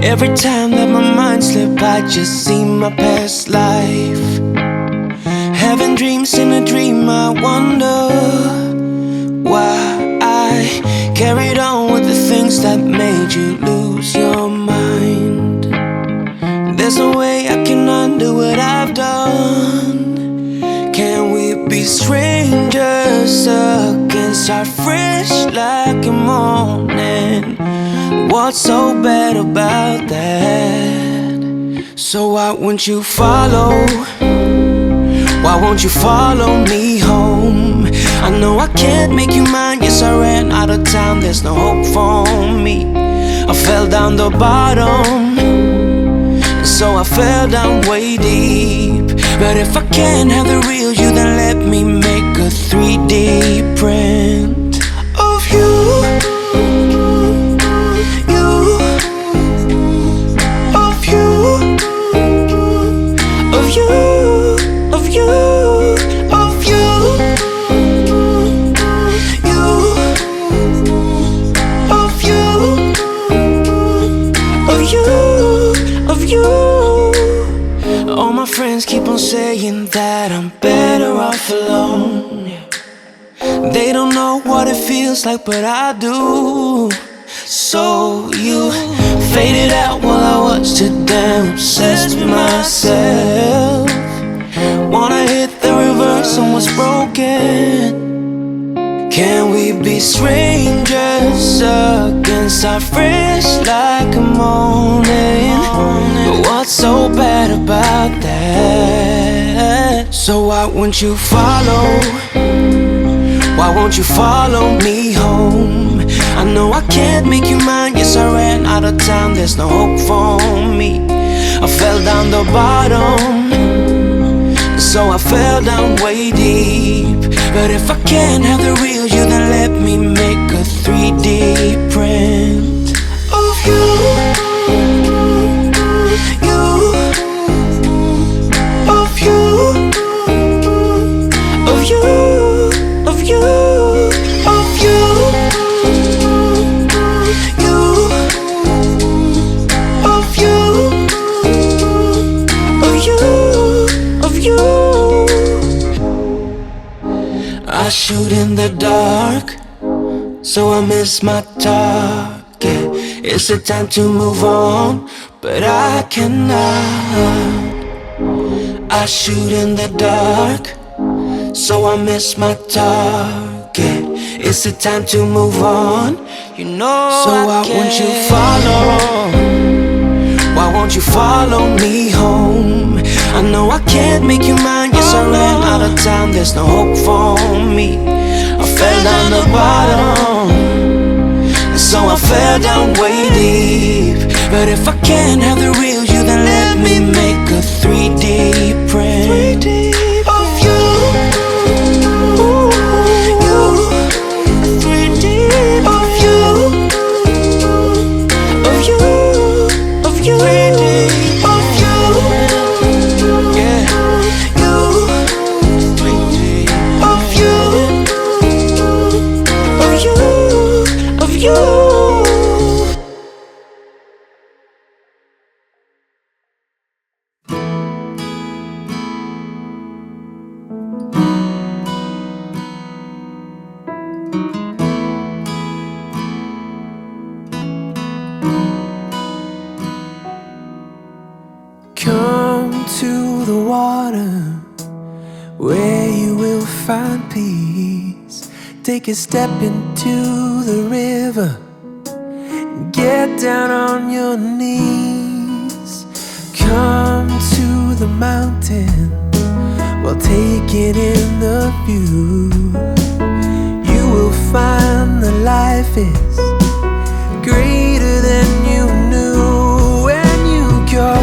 Every time that my mind slips, I just see my past life. Having dreams in a dream, I wonder why I carried on with the things that made you lose your mind. There's no way I can undo what I've done. Can we be strangers again? Start fresh like a morning. What's so bad about that? So why won't you follow? Why won't you follow me home? I know I can't make you mine. Yes, I ran out of town. There's no hope for me. I fell down the bottom, so I fell down way deep. But if I can't have the real you, then let me make a 3D print of you. Keep on saying that I'm better off alone. They don't know what it feels like, but I do. So you faded out while I was too damn obsessed with myself. Wanna hit the reverse on what's broken. Can we be strangers again? Start fresh like a morning. But what's so bad about that? So why won't you follow? Why won't you follow me home? I know I can't make you mine. Yes, I ran out of town. There's no hope for me. I fell down the bottom, so I fell down way deep. But if I can't have the real you, then let me make a 3D print of you. I shoot in the dark, so I miss my target. It's the time to move on, but I cannot. I shoot in the dark, so I miss my target. It's the time to move on, you know. So why won't you follow? Why won't you follow me home? I know I can't make you mine. Yes, I ran out of town. There's no hope for me. I fell down the bottom, so I fell down way deep. But if I can't have the real you, then let me make a 3D print of you. Come to the water where you will find peace. Take a step into the river and get down on your knees. Come to the mountain while taking in the view. You will find that life is greater than you knew. When you go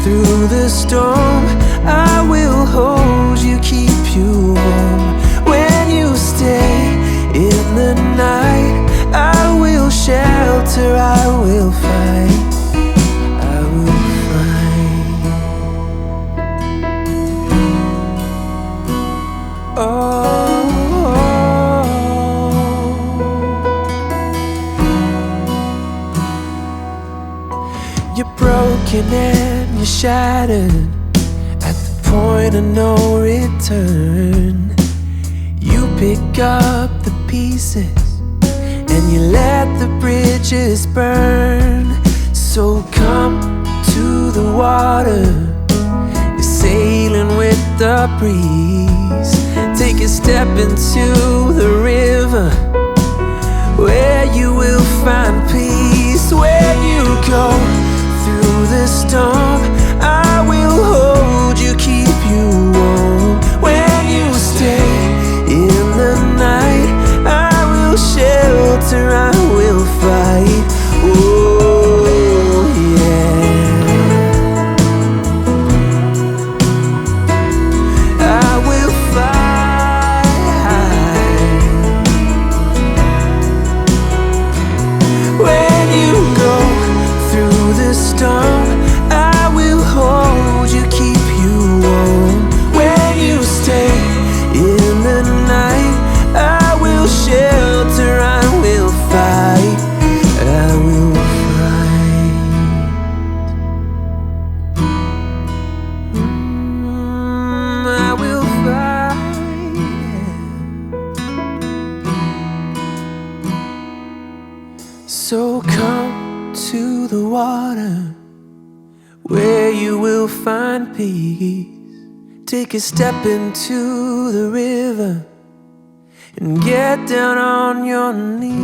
through the storm, I will hold you, keep you warm. When you stay in the night, I will shelter, I will fight, I will fight. Oh, You're broken and you're shattered at the point of no return. You pick up the pieces and you let the bridges burn. So come to the water, you're sailing with the breeze. Take a step into the river, where you will find peace. Where you go through the storm, I will hold you, keep you warm. When you stay in the night, I will shelter, I will fight. Oh yeah, I will fight. When you go through the storm, I will hold you, keep you warm. When you stay in the night, I will shelter, I will fight, I will fight. I will fight. So come to the water, where you will find peace. Take a step into the river and get down on your knees.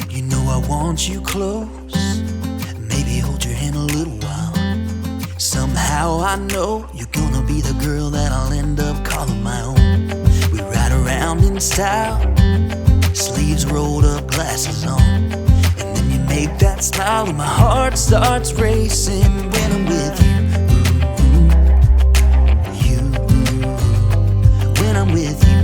You know I want you close, maybe hold your hand a little while. Somehow I know you're gonna be the girl that I'll end up calling my own. We ride around in style, sleeves rolled up, glasses on, and then you make that smile and my heart starts racing when I'm with you. You, when I'm with you.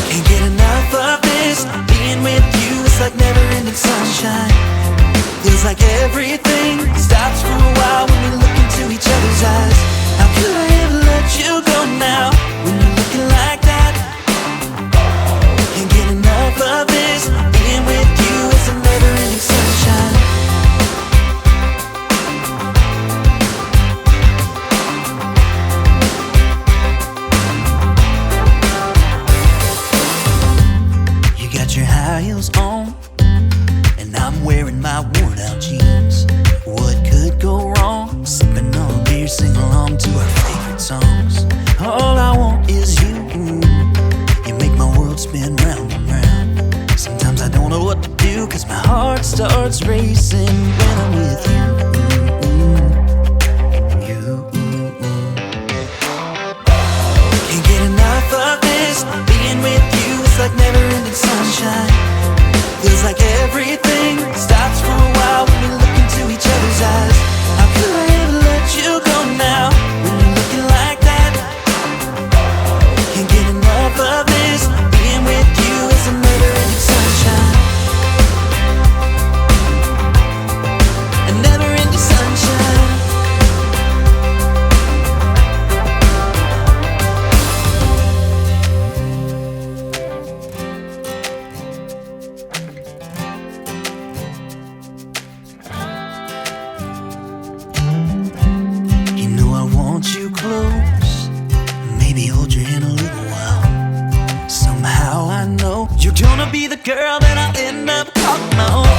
Can't get enough of this, being with you is like never-ending sunshine. Feels like everything stops for a while when we look into each other's eyes. How could I ever let you go now when you're looking like that? Can't get enough of this, being with you is a never-ending sunshine. You got your high heels on, and I'm wearing my worn-out jeans. What could go wrong? Sipping on a beer, sing along to our favorite songs. All I want is you. You make my world spin round and round. Sometimes I don't know what to do, 'cause my heart starts racing when I'm with you. Can't get enough of this, being with you is like never-ending sunshine. Feels like everything stops for a while when we look into each other's eyes. How could I ever let you go now when you're looking like that? Can't get enough of this, being with you is a never-ending sunshine. A never-ending sunshine. You know I want you close, maybe hold your hand a little while. Somehow I know you're gonna be the girl that I'll end up calling my own.